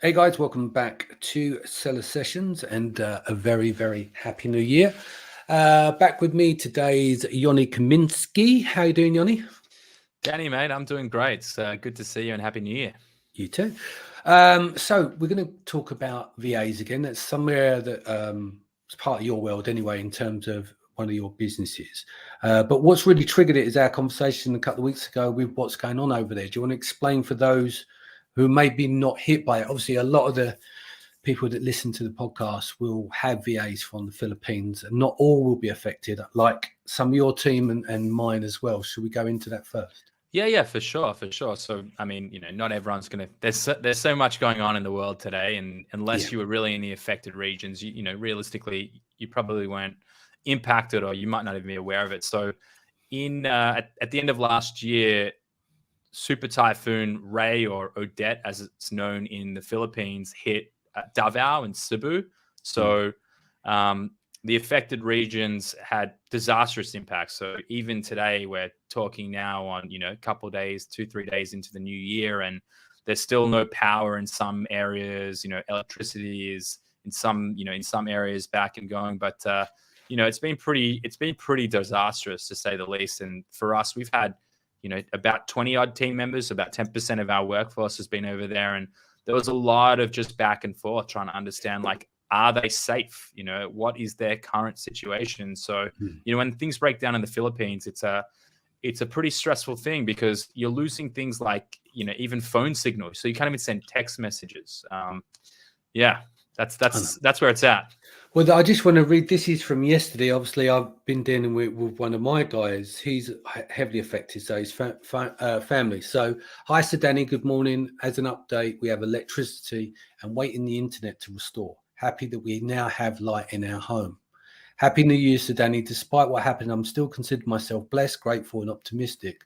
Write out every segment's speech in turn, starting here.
Hey guys, welcome back to Seller Sessions and a very, very happy new year. Back with me today is Yoni Kaminski. How you doing, Yoni? Danny, mate, I'm doing great. It's good to see you and Happy New Year. You too. So we're going to talk about VAs again. That's somewhere that is part of your world anyway, in terms of one of your businesses. But what's really triggered it is our conversation a couple of weeks ago with what's going on over there. Do you want to explain for those who may be not hit by it? Obviously, a lot of the people that listen to the podcast will have VAs from the Philippines, and not all will be affected, like some of your team and mine as well. Should we go into that first? Yeah, for sure. So, I mean, not everyone's gonna. There's so much going on in the world today, and Yeah. unless you were really in the affected regions, realistically, you probably weren't impacted, or you might not even be aware of it. So, at the end of last year, Super Typhoon Ray, or Odette, as it's known in the Philippines, hit Davao and Cebu. So, the affected regions had disastrous impacts. So even today, we're talking now on, a couple of days, 2-3 days into the new year, and there's still no power in some areas. Electricity is in some areas back and going, but it's been pretty disastrous, to say the least. And for us, we've had about 20 odd team members, about 10% of our workforce has been over there, and there was a lot of just back and forth trying to understand, like, are they safe? What is their current situation? So, when things break down in the Philippines, it's a pretty stressful thing, because you're losing things like, even phone signals. So you can't even send text messages. That's where it's at. Well, I just want to read. This is from yesterday. Obviously, I've been dealing with one of my guys. He's heavily affected, so his family. So, hi, Sir Danny. Good morning. As an update, we have electricity and waiting the internet to restore. Happy that we now have light in our home. Happy New Year, Sir Danny. Despite what happened, I'm still consider myself blessed, grateful, and optimistic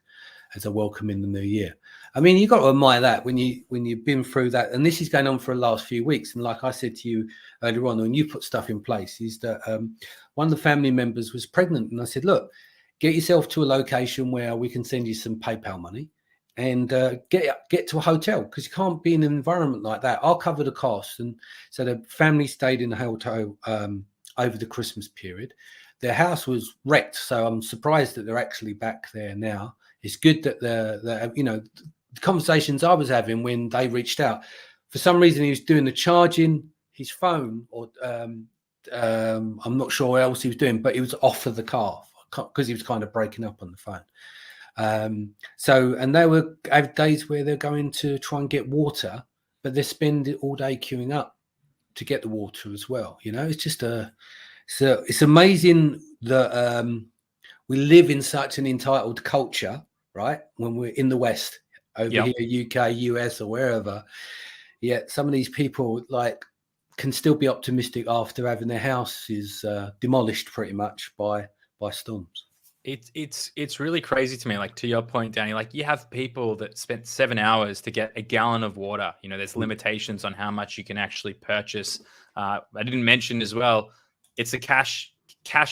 as I welcome in the new year. I mean, you've got to admire that when you've been through that, and this is going on for the last few weeks. And like I said to you earlier on, when you put stuff in place, is that one of the family members was pregnant, and I said, look, get yourself to a location where we can send you some PayPal money, and get to a hotel, because you can't be in an environment like that. I'll cover the cost. And so the family stayed in the hotel over the Christmas period. Their house was wrecked, so I'm surprised that they're actually back there now. It's good that the conversations I was having when they reached out, for some reason he was doing the charging his phone, or I'm not sure what else he was doing, but he was off of the car because he was kind of breaking up on the phone. And they were have days where they're going to try and get water, but they spend it all day queuing up to get the water as well. It's just it's amazing that we live in such an entitled culture, right? When we're in the West, over here, UK, US, or wherever, yet some of these people can still be optimistic after having their houses demolished pretty much by storms. It's really crazy to me. Like, to your point, Danny, like, you have people that spent 7 hours to get a gallon of water. There's limitations on how much you can actually purchase. I didn't mention as well, it's a cash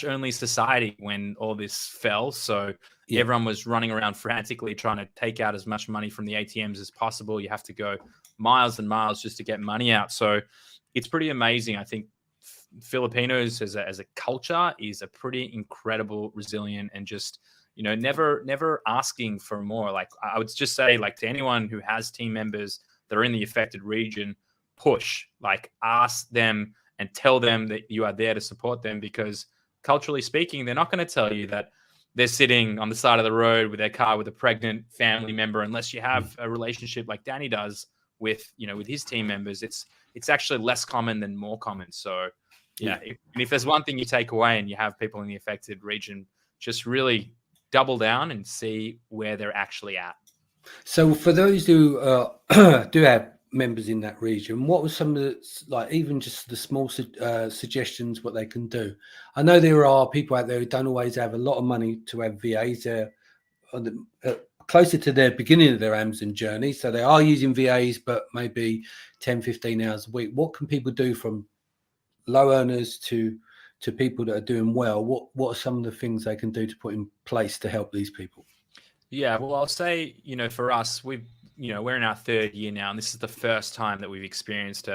only society when all this fell. So everyone was running around frantically trying to take out as much money from the ATMs as possible. You have to go miles and miles just to get money out. So it's pretty amazing. I think Filipinos as a culture is a pretty incredible, resilient, and just, never asking for more. Like, I would just say, like, to anyone who has team members that are in the affected region, push, like, ask them and tell them that you are there to support them, because culturally speaking, they're not going to tell you that they're sitting on the side of the road with their car with a pregnant family member, unless you have a relationship like Danny does with his team members. It's actually less common than more common. So if there's one thing you take away and you have people in the affected region, just really double down and see where they're actually at. So for those who do have members in that region, what were some of the, even just the small suggestions what they can do? I know there are people out there who don't always have a lot of money to have VAs. They're closer to the beginning of their Amazon journey, so they are using VAs, but maybe 10-15 hours a week. What can people do, from low earners to people that are doing well? What are some of the things they can do to put in place to help these people? Yeah, well, I'll say, for us, we're in our third year now, and this is the first time that we've experienced,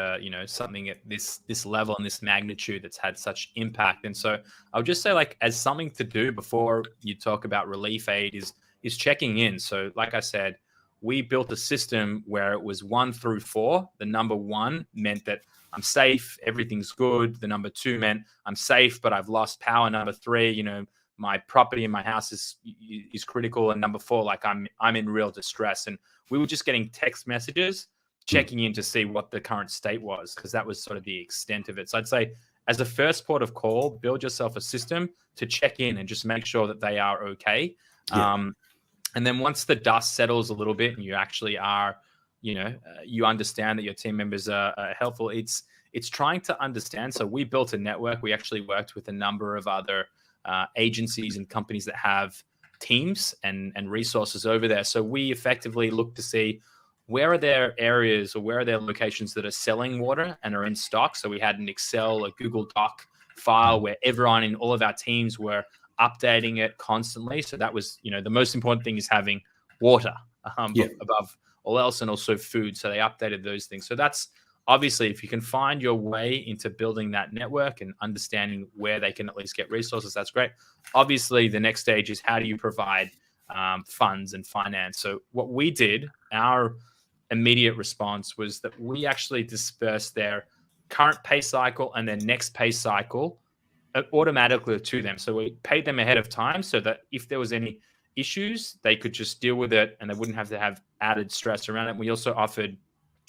something at this level and this magnitude that's had such impact. And so I would just say, like, as something to do before you talk about relief aid is checking in. So like I said, we built a system where it was 1 through 4. The number 1 meant that I'm safe, everything's good. The number 2 meant I'm safe, but I've lost power. Number 3, my property in my house is critical. And number 4, like I'm in real distress. And we were just getting text messages, checking in to see what the current state was, because that was sort of the extent of it. So I'd say, as a first port of call, build yourself a system to check in and just make sure that they are okay. Yeah. And then once the dust settles a little bit and you actually are, you understand that your team members are helpful, it's trying to understand. So we built a network. We actually worked with a number of other agencies and companies that have teams and resources over there. So we effectively look to see where are there areas or where are there locations that are selling water and are in stock. So we had an Excel, a Google Doc file where everyone in all of our teams were updating it constantly. So that was, the most important thing is having water above all else, and also food. So they updated those things. So that's obviously, if you can find your way into building that network and understanding where they can at least get resources, that's great. Obviously, the next stage is how do you provide funds and finance. So what we did, our immediate response was that we actually dispersed their current pay cycle and their next pay cycle automatically to them. So we paid them ahead of time so that if there was any issues, they could just deal with it and they wouldn't have to have added stress around it. We also offered,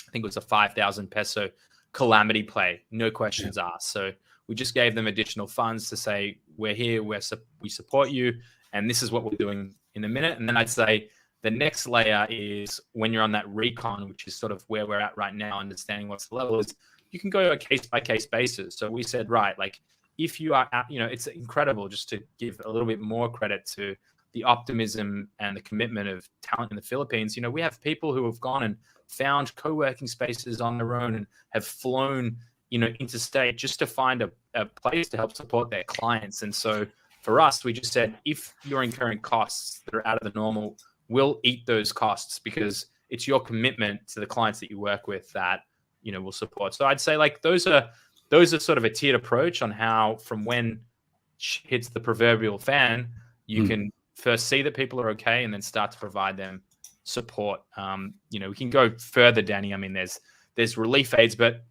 I think it was a 5,000 peso calamity pay, no questions asked. So we just gave them additional funds to say, we're here, we support you, and this is what we're doing in a minute. And then I'd say the next layer is when you're on that recon, which is sort of where we're at right now, understanding what's the level is, you can go a case-by-case basis. So we said, right, like, if you are, it's incredible, just to give a little bit more credit to the optimism and the commitment of talent in the Philippines. We have people who have gone and found co-working spaces on their own and have flown, interstate just to find a place to help support their clients. And so for us, we just said, if you're incurring costs that are out of the normal, we'll eat those costs because it's your commitment to the clients that you work with that, will support. So I'd say, like, those are sort of a tiered approach on how, from when hits the proverbial fan, you can first see that people are okay and then start to provide them support. We can go further, Danny. I mean, there's relief aids, but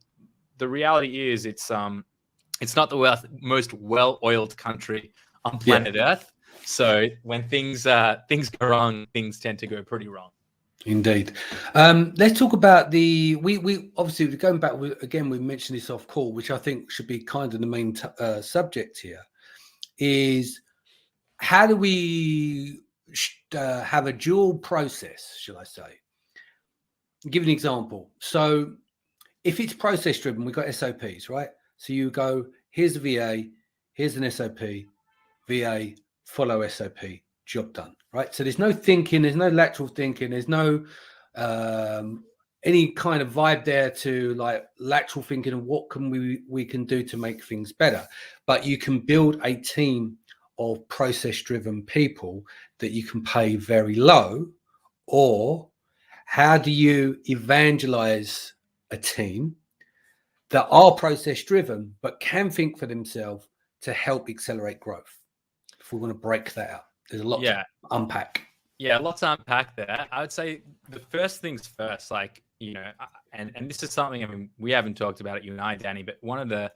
the reality is it's not the most well-oiled country on planet Earth. So when things go wrong, things tend to go pretty wrong. Indeed. Let's talk about we obviously, going back again, we mentioned this off call, which I think should be kind of the main subject here, is how do we have a dual process, shall I say? I'll give an example. So if it's process driven, we've got SOPs, right? So you go, here's a VA, here's an SOP, VA, follow SOP, job done, right? So there's no thinking, there's no lateral thinking, there's no any kind of vibe there to like lateral thinking and what can we can do to make things better. But you can build a team of process driven people that you can pay very low. Or how do you evangelize a team that are process driven but can think for themselves to help accelerate growth? If we want to break that out, there's a lot to unpack. Yeah, lots to unpack there. I would say the first things first, like, and this is something, I mean, we haven't talked about it, you and I, Danny, but one of the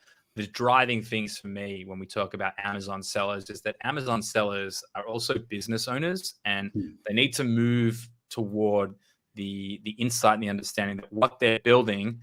driving things for me when we talk about Amazon sellers is that Amazon sellers are also business owners, and they need to move toward the insight and the understanding that what they're building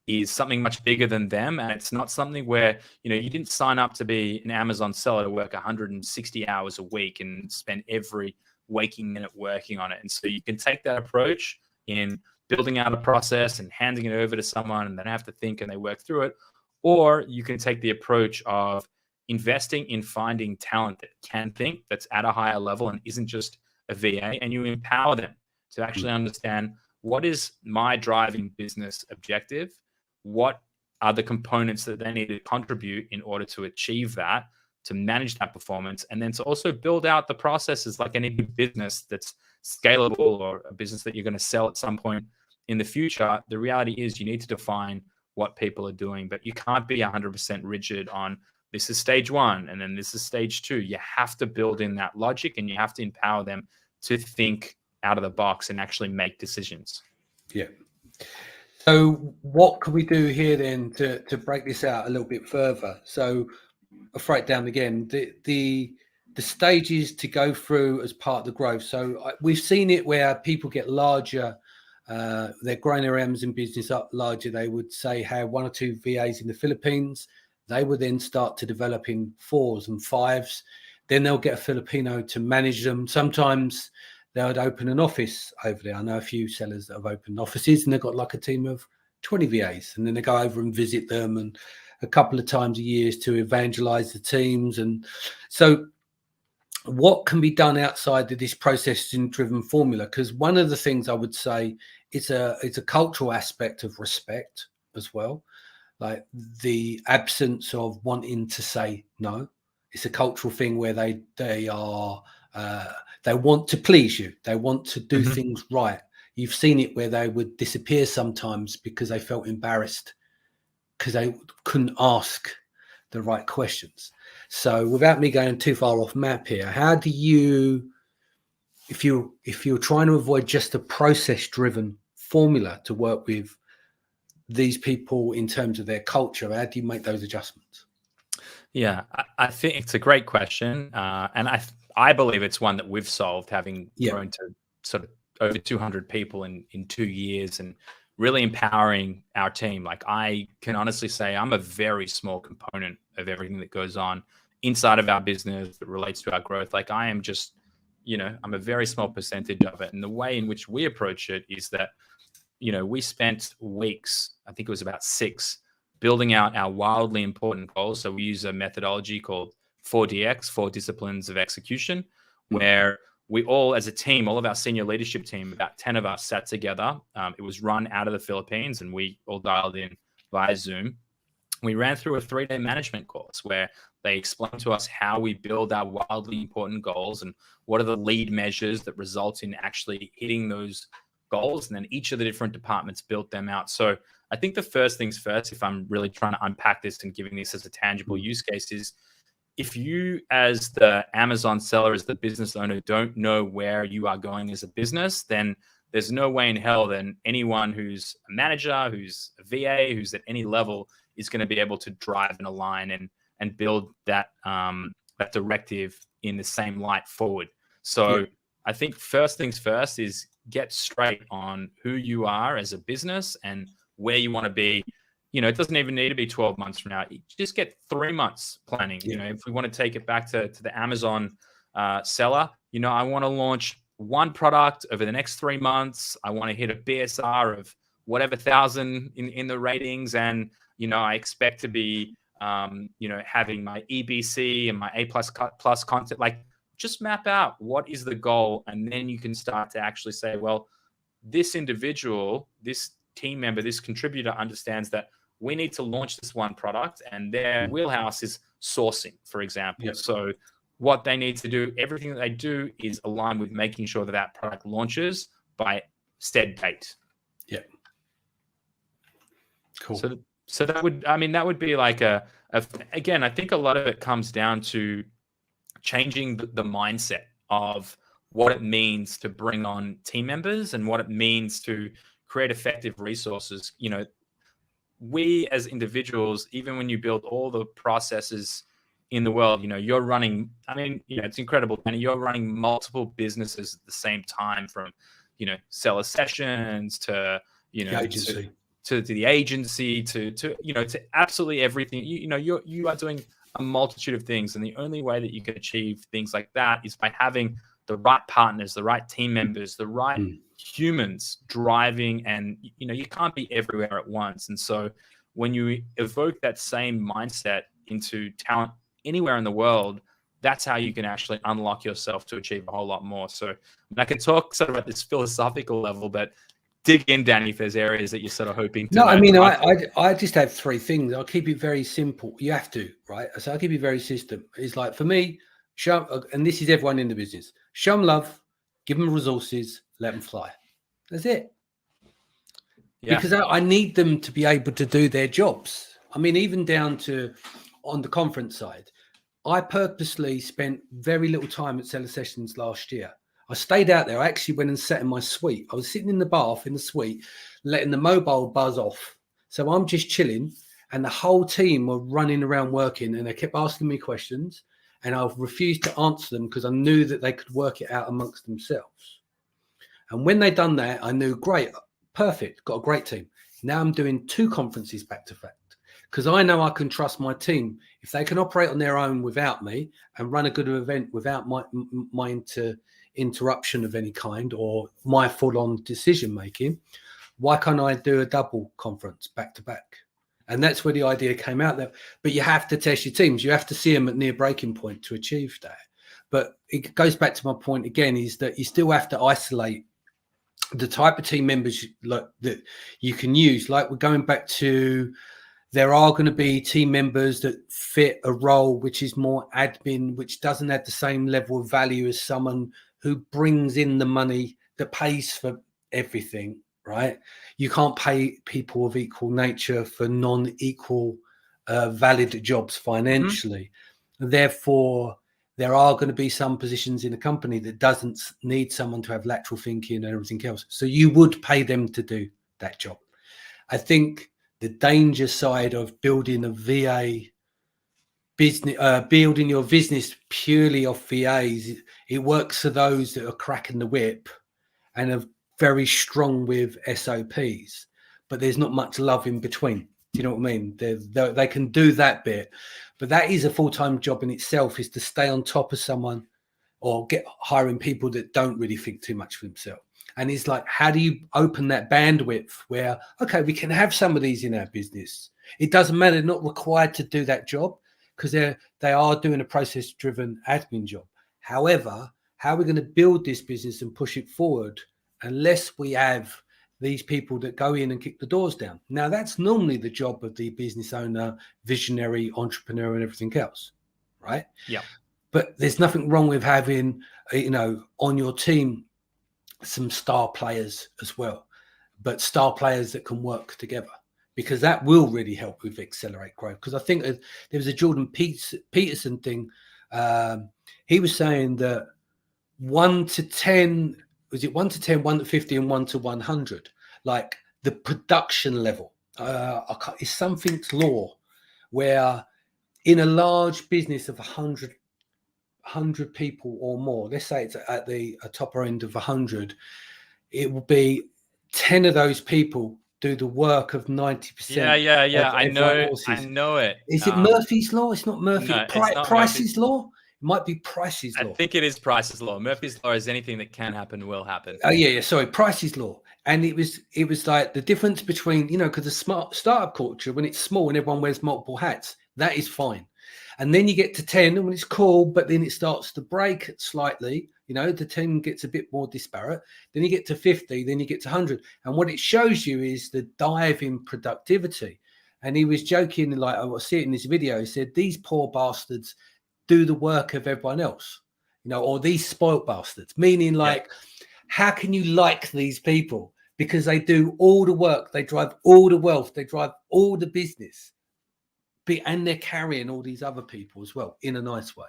is something much bigger than them. And it's not something where, you didn't sign up to be an Amazon seller to work 160 hours a week and spend every waking minute working on it. And so you can take that approach in building out a process and handing it over to someone, and then have to think and they work through it. Or you can take the approach of investing in finding talent that can think, that's at a higher level and isn't just a VA, and you empower them to actually understand, what is my driving business objective? What are the components that they need to contribute in order to achieve that? to manage that performance, and then to also build out the processes like any business that's scalable or a business that you're going to sell at some point in the future. The reality is you need to define what people are doing, but you can't be 100% rigid on this is stage one and then this is stage two. You have to build in that logic, and you have to empower them to think out of the box and actually make decisions. Yeah. So what can we do here then to break this out a little bit further? So I'll break down again the stages to go through as part of the growth. So we've seen it where people get larger, they're growing their M's in business up larger. They would say have 1 or 2 VAs in the Philippines. They would then start to develop in 4s and 5s. Then they'll get a Filipino to manage them. Sometimes they would open an office over there. I know a few sellers that have opened offices and they've got like a team of 20 VAs, and then they go over and visit them and a couple of times a year to evangelize the teams. And so what can be done outside of this process-driven formula? Because one of the things I would say it's a cultural aspect of respect as well, like the absence of wanting to say no. It's a cultural thing where they want to please you. They want to do things right. You've seen it where they would disappear sometimes because they felt embarrassed because they couldn't ask the right questions. So without me going too far off map here, how do you, if you're trying to avoid just a process-driven formula to work with these people in terms of their culture, how do you make those adjustments? Yeah, I think it's a great question. And I believe it's one that we've solved, having grown to sort of over 200 people in 2 years and really empowering our team. Like, I can honestly say I'm a very small component of everything that goes on inside of our business that relates to our growth. Like, I am just, I'm a very small percentage of it. And the way in which we approach it is that, we spent weeks, I think it was about 6, building out our wildly important goals. So we use a methodology called 4DX, 4 Disciplines of Execution, where we all, as a team, all of our senior leadership team, about 10 of us sat together. It was run out of the Philippines, and we all dialed in via Zoom. We ran through a 3-day management course where they explained to us how we build our wildly important goals and what are the lead measures that result in actually hitting those goals. And then each of the different departments built them out. So I think the first things first, if I'm really trying to unpack this and giving this as a tangible use case, is if you, as the Amazon seller, as the business owner, don't know where you are going as a business, then there's no way in hell then anyone who's a manager, who's a VA, who's at any level is going to be able to drive and align and build that that directive in the same light forward. So I think first things first is get straight on who you are as a business and where you want to be. It doesn't even need to be 12 months from now. You just get 3 months planning. If we want to take it back to the Amazon seller, I want to launch one product over the next 3 months. I want to hit a BSR of whatever 1,000 in the ratings. And, I expect to be, having my EBC and my A++ content. Like, just map out what is the goal. And then you can start to actually say, well, this individual, this team member, this contributor understands that we need to launch this one product, and their wheelhouse is sourcing, for example. So what they need to do, everything that they do is aligned with making sure that that product launches by said date. Yeah. Cool. So that would be like again, I think a lot of it comes down to changing the mindset of what it means to bring on team members and what it means to create effective resources. We as individuals, even when you build all the processes in the world, you're running, it's incredible. And you're running multiple businesses at the same time, from, seller sessions to, agency. to the agency, to absolutely everything. You are doing a multitude of things. And the only way that you can achieve things like that is by having the right partners, the right team members, the right humans driving, and you can't be everywhere at once. And so when you evoke that same mindset into talent anywhere in the world, that's how you can actually unlock yourself to achieve a whole lot more. So I can talk sort of at this philosophical level, but dig in, Danny, if there's areas that you're sort of hoping to. No, I know. mean, I just have three things. I'll keep it very simple. You have to, right? So I'll keep it very system. It's like, for me, show, and this is everyone in the business, show them love, give them resources, let them fly. That's it. Yeah. Because I need them to be able to do their jobs. I mean, even down to on the conference side, I purposely spent very little time at Seller Sessions last year. I stayed out there. I actually went and sat in my suite. I was sitting in the bath in the suite, letting the mobile buzz off. So I'm just chilling, and the whole team were running around working, and they kept asking me questions, and I refused to answer them because I knew that they could work it out amongst themselves. And when they done that, I knew, great, perfect, got a great team. Now I'm doing 2 conferences back to back because I know I can trust my team. If they can operate on their own without me and run a good event without my interruption of any kind or my full-on decision making, why can't I do a double conference back to back? And that's where the idea came out there. But you have to test your teams. You have to see them at near breaking point to achieve that. But it goes back to my point again, is that you still have to isolate the type of team members that you can use. Like, we're going back to, there are going to be team members that fit a role which is more admin, which doesn't have the same level of value as someone who brings in the money that pays for everything, right? You can't pay people of equal nature for non-equal valid jobs financially. Therefore, there are going to be some positions in a company that doesn't need someone to have lateral thinking and everything else. So you would pay them to do that job. I think the danger side of building a VA business, building your business purely off VAs, it works for those that are cracking the whip and are very strong with SOPs, but there's not much love in between. Do you know what I mean? They can do that bit, but that is a full-time job in itself, is to stay on top of someone or hiring people that don't really think too much for themselves. And it's like, how do you open that bandwidth where, okay, we can have some of these in our business. It doesn't matter, they're not required to do that job because they are doing a process-driven admin job. However, how are we going to build this business and push it forward unless we have these people that go in and kick the doors down? Now, that's normally the job of the business owner, visionary, entrepreneur, and everything else, right? Yeah. But there's nothing wrong with having, on your team, some star players as well, but star players that can work together, because that will really help with accelerate growth. Because I think there was a Jordan Peterson thing. He was saying that 1 to 10, was it 1 to 10, 1 to 50, and 1 to 100? Like the production level is something's law where in a large business of 100 people or more, let's say it's at the upper end of 100, it will be 10 of those people do the work of 90%. Yeah. I know it. Is it Murphy's Law? It's not Murphy. No, it's not Price's Law? It might be Price's Law. I think it is Price's Law. Murphy's Law is anything that can happen will happen. Oh, yeah. Sorry, Price's Law. And it was like the difference between, because the smart startup culture, when it's small and everyone wears multiple hats, that is fine. And then you get to 10 and when it's cool, but then it starts to break slightly, the team gets a bit more disparate. Then you get to 50, then you get to 100. And what it shows you is the dive in productivity. And he was joking, like I see it in this video, he said, these poor bastards do the work of everyone else, or these spoilt bastards, meaning like, how can you like these people? Because they do all the work, they drive all the wealth, they drive all the business. And they're carrying all these other people as well in a nice way,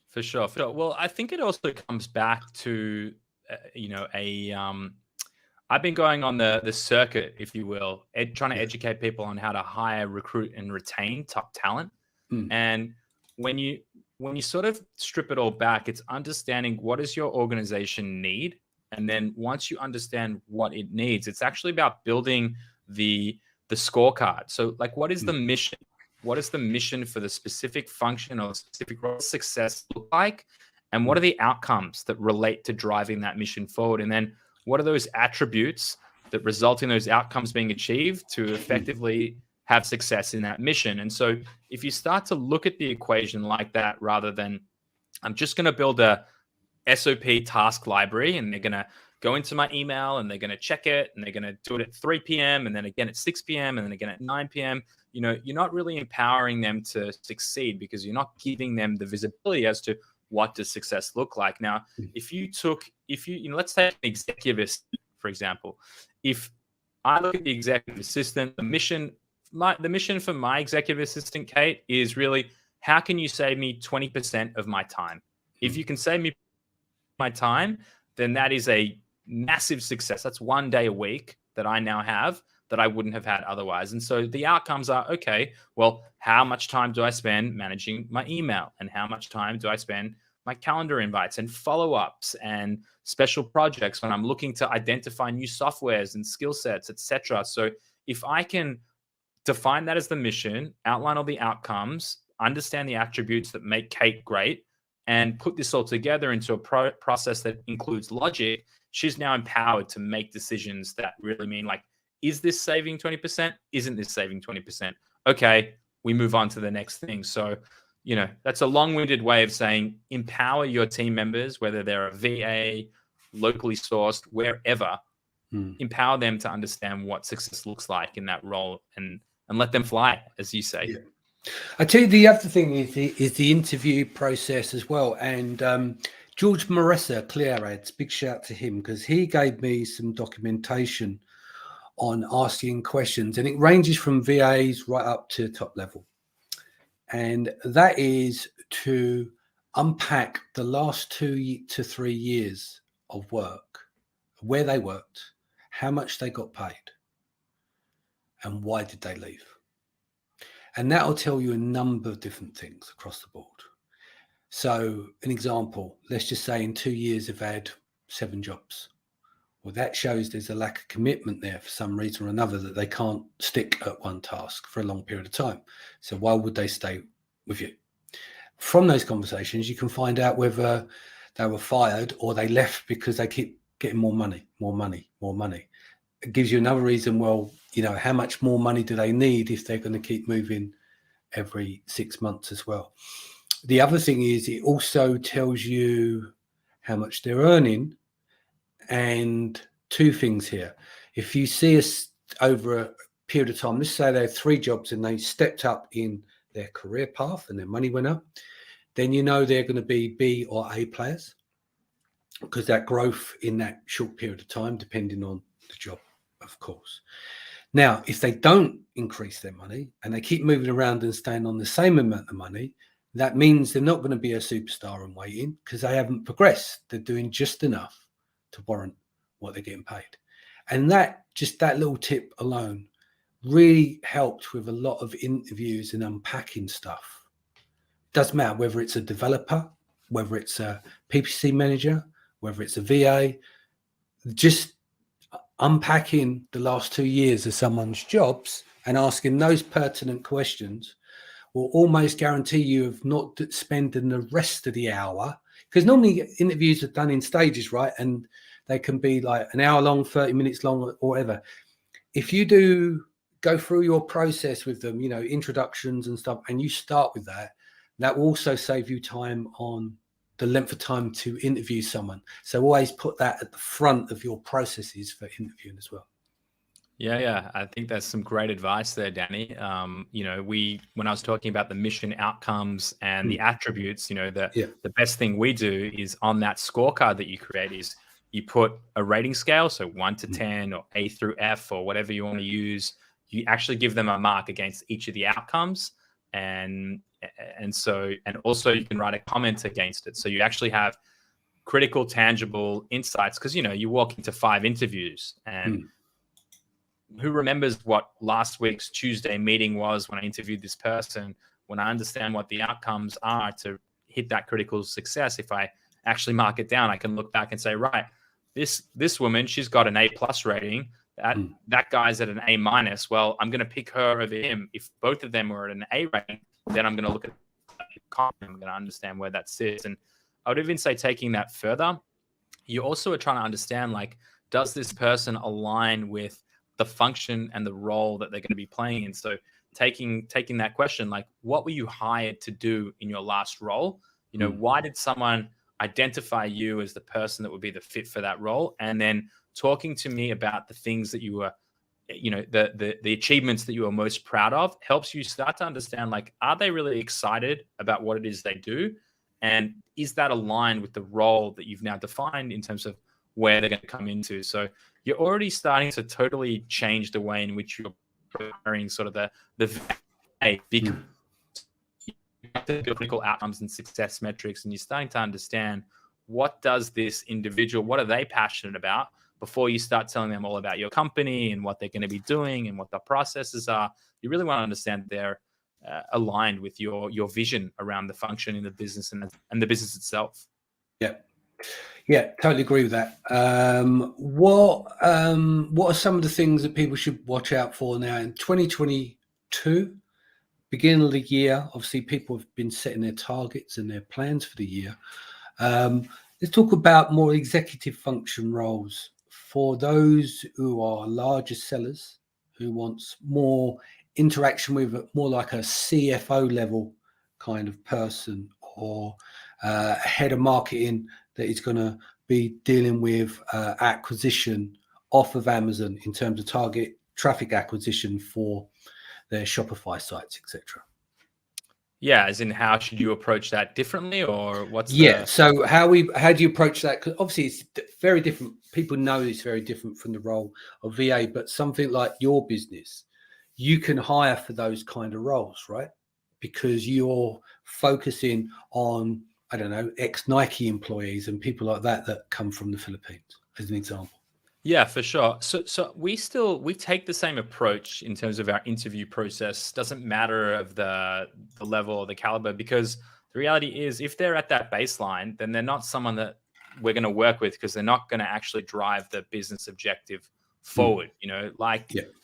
For sure. Well, I think it also comes back to, I've been going on the circuit, if you will, trying to educate people on how to hire, recruit, and retain top talent. And when you sort of strip it all back, it's understanding what does your organization need, and then once you understand what it needs, it's actually about building the scorecard. So like, what is the mission? What is the mission for the specific function or specific role? Success look like? And what are the outcomes that relate to driving that mission forward? And then what are those attributes that result in those outcomes being achieved to effectively have success in that mission? And so if you start to look at the equation like that, rather than I'm just going to build a SOP task library and they're going to go into my email and they're going to check it and they're going to do it at 3 p.m. and then again at 6 p.m. and then again at 9 p.m. You're not really empowering them to succeed because you're not giving them the visibility as to what does success look like. Now, if you let's take an executive assistant, for example. If I look at the executive assistant, the mission for my executive assistant, Kate, is really, how can you save me 20% of my time? If you can save me my time, then that is a massive success. That's 1 day a week that I now have that I wouldn't have had otherwise. And so the outcomes are, okay, well, how much time do I spend managing my email? And how much time do I spend my calendar invites and follow-ups and special projects when I'm looking to identify new softwares and skill sets, etc. So if I can define that as the mission, outline all the outcomes, understand the attributes that make Kate great, and put this all together into a process that includes logic, she's now empowered to make decisions that really mean, like, is this saving 20%? Isn't this saving 20%? Okay, we move on to the next thing. So, that's a long-winded way of saying empower your team members, whether they're a VA, locally sourced, wherever, empower them to understand what success looks like in that role and let them fly, as you say. Yeah. I tell you, the other thing is the interview process as well. And George Maressa, Clear Ads, big shout to him, because he gave me some documentation on asking questions, and it ranges from VAs right up to top level. And that is to unpack the last 2 to 3 years of work, where they worked, how much they got paid, and why did they leave. And that will tell you a number of different things across the board. So an example, let's just say in 2 years they've had 7 jobs. Well, that shows there's a lack of commitment there for some reason or another, that they can't stick at one task for a long period of time. So why would they stay with you? From those conversations, you can find out whether they were fired or they left because they keep getting more money. It gives you another reason, well, how much more money do they need if they're going to keep moving every 6 months as well? The other thing is it also tells you how much they're earning. And 2 things here. If you see us over a period of time, let's say they had 3 jobs and they stepped up in their career path and their money went up, then they're going to be B or A players, because that growth in that short period of time, depending on the job, of course. Now, if they don't increase their money and they keep moving around and staying on the same amount of money, that means they're not going to be a superstar in waiting, because they haven't progressed. They're doing just enough to warrant what they're getting paid. And that little tip alone really helped with a lot of interviews and unpacking stuff. Doesn't matter whether it's a developer, whether it's a PPC manager, whether it's a VA, just unpacking the last 2 years of someone's jobs and asking those pertinent questions will almost guarantee you of not spending the rest of the hour, because normally interviews are done in stages, right? And they can be like an hour long, 30 minutes long, or whatever. If you do go through your process with them, introductions and stuff, and you start with that, that will also save you time on the length of time to interview someone. So always put that at the front of your processes for interviewing as well. Yeah. I think that's some great advice there, Danny. When I was talking about the mission outcomes and the attributes, the best thing we do is on that scorecard that you create is you put a rating scale, so 1 to 10 or A through F or whatever you want to use. You actually give them a mark against each of the outcomes, and also you can write a comment against it. So you actually have critical, tangible insights, because you walk into 5 interviews and who remembers what last week's Tuesday meeting was when I interviewed this person? When I understand what the outcomes are to hit that critical success, if I actually mark it down, I can look back and say, right, this woman, she's got an A+ rating. That guy's at an A-. Well, I'm going to pick her over him. If both of them were at an A rating, then I'm going to look at I'm going to understand where that sits. And I would even say, taking that further, you also are trying to understand, like, does this person align with the function and the role that they're going to be playing in? So taking that question, like, what were you hired to do in your last role? Why did someone identify you as the person that would be the fit for that role, and then talking to me about the things that you were, the achievements that you are most proud of, helps you start to understand, like, are they really excited about what it is they do? And is that aligned with the role that you've now defined in terms of where they're going to come into? So you're already starting to totally change the way in which you're preparing sort of the because you have to build critical outcomes and success metrics, and you're starting to understand what does this individual, what are they passionate about, before you start telling them all about your company and what they're going to be doing and what the processes are. You really want to understand they're aligned with your vision around the function in the business and the business itself. Yeah, totally agree with that. What are some of the things that people should watch out for now in 2022? Beginning of the year, obviously people have been setting their targets and their plans for the year. Let's talk about more executive function roles for those who are larger sellers, who wants more interaction with more like a CFO level kind of person, or a head of marketing that is going to be dealing with acquisition off of Amazon in terms of target traffic acquisition for their Shopify sites, etc. Yeah, as in, how should you approach that differently, or what's So how do you approach that? Because obviously it's very different. People know it's very different from the role of VA, but something like your business, you can hire for those kind of roles, right? Because you're focusing on, I don't know, ex-Nike employees and people like that come from the Philippines, as an example. Yeah, for sure. So we take the same approach in terms of our interview process. Doesn't matter of the level or the caliber, because the reality is, if they're at that baseline, then they're not someone that we're going to work with, because they're not going to actually drive the business objective forward.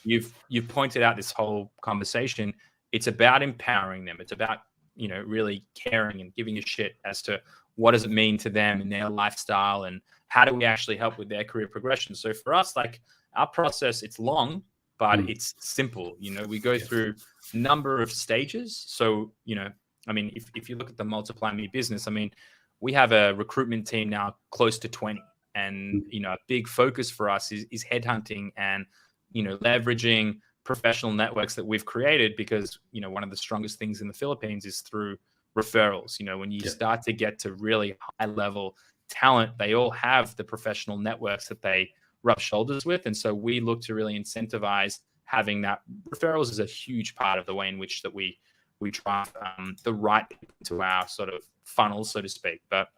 You've pointed out this whole conversation. It's about empowering them. It's about, really caring and giving a shit as to what does it mean to them and their lifestyle, and how do we actually help with their career progression. So for us, like, our process, it's long, but it's simple. We go through a number of stages. So, if you look at the Multiply Me business, we have a recruitment team now close to 20. And, a big focus for us is headhunting and, leveraging professional networks that we've created, because, one of the strongest things in the Philippines is through referrals. When you start to get to really high level talent, they all have the professional networks that they rub shoulders with. And so we look to really incentivize having that. Referrals is a huge part of the way in which that we drive the right people into our sort of funnel, so to speak. But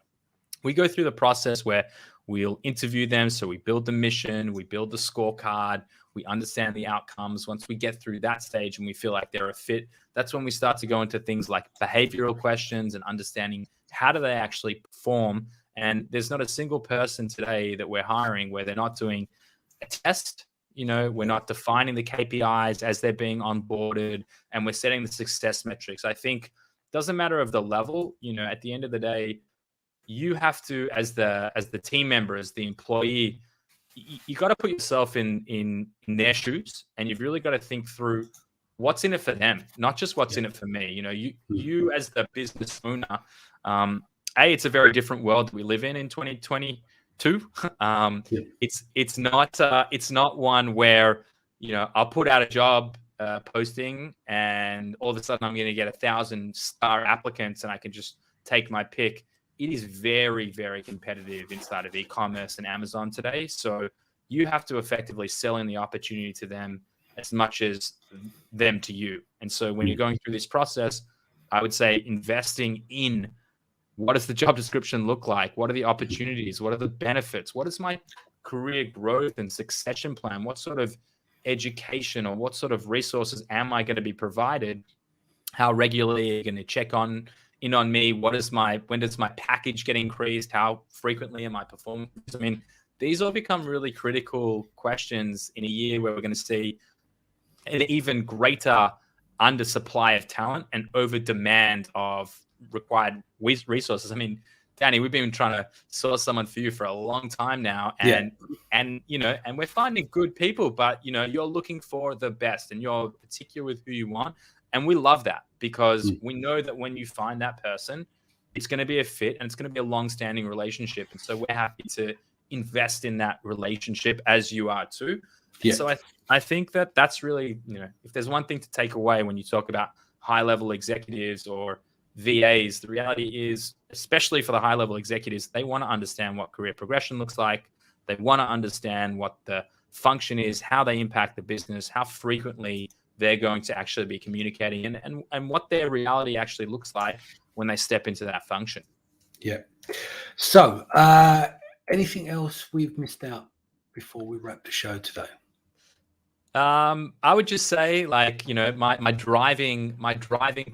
we go through the process where we'll interview them. So we build the mission, we build the scorecard, we understand the outcomes. Once we get through that stage and we feel like they're a fit, that's when we start to go into things like behavioral questions and understanding how do they actually perform. And there's not a single person today that we're hiring where they're not doing a test. We're not defining the KPIs as they're being onboarded, and we're setting the success metrics. I think it doesn't matter of the level. At the end of the day, you have to, as the team member, as the employee, you got to put yourself in their shoes, and you've really got to think through what's in it for them, not just what's in it for me. You as the business owner, it's a very different world that we live in 2022. It's not one where, I'll put out a job posting and all of a sudden I'm going to get 1,000 star applicants and I can just take my pick. It is very, very competitive inside of e-commerce and Amazon today. So you have to effectively sell in the opportunity to them as much as them to you. And so when you're going through this process, I would say investing in what does the job description look like? What are the opportunities? What are the benefits? What is my career growth and succession plan? What sort of education or what sort of resources am I going to be provided? How regularly are you going to check in on me? When does my package get increased? How frequently am I performing? These all become really critical questions in a year where we're going to see an even greater undersupply of talent and over demand of required resources. Danny, we've been trying to source someone for you for a long time now, and we're finding good people, but you're looking for the best and you're particular with who you want. And we love that because we know that when you find that person, it's going to be a fit and it's going to be a long-standing relationship. And so we're happy to invest in that relationship, as you are too. Yeah. So I think that that's really, if there's one thing to take away when you talk about high-level executives or VAs, the reality is, especially for the high-level executives, they want to understand what career progression looks like. They want to understand what the function is, how they impact the business, how frequently they're going to actually be communicating, and what their reality actually looks like when they step into that function. Yeah. So, anything else we've missed out before we wrap the show today? I would just say, like, my driving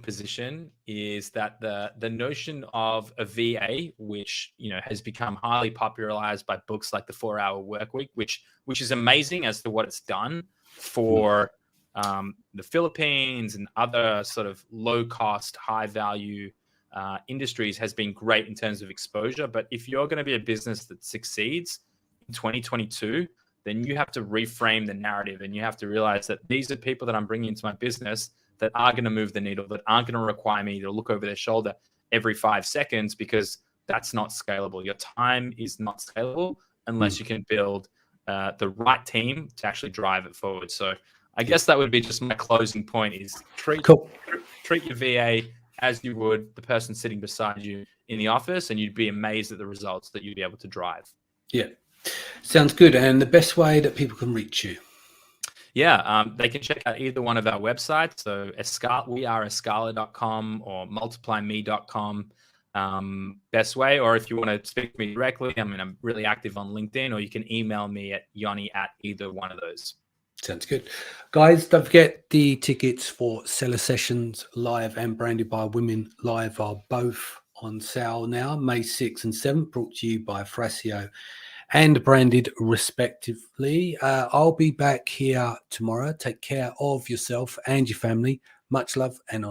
position is that the notion of a VA, which has become highly popularized by books like the 4-Hour Workweek, which is amazing as to what it's done for the Philippines and other sort of low cost, high value industries, has been great in terms of exposure. But if you're going to be a business that succeeds in 2022, then you have to reframe the narrative, and you have to realize that these are people that I'm bringing into my business that are going to move the needle, that aren't going to require me to look over their shoulder every 5 seconds, because that's not scalable. Your time is not scalable unless you can build the right team to actually drive it forward. So I guess that would be just my closing point: is treat your VA as you would the person sitting beside you in the office, and you'd be amazed at the results that you'd be able to drive. Yeah. Sounds good. And the best way that people can reach you? Yeah, they can check out either one of our websites. So we are escala.com or multiplyme.com. Best way, or if you want to speak to me directly, I'm really active on LinkedIn, or you can email me at Yoni at either one of those. Sounds good. Guys, don't forget the tickets for Seller Sessions Live and Branded by Women Live are both on sale now, May 6th and 7th, brought to you by Thrasio and Branded respectively. I'll be back here tomorrow. Take care of yourself and your family. Much love, and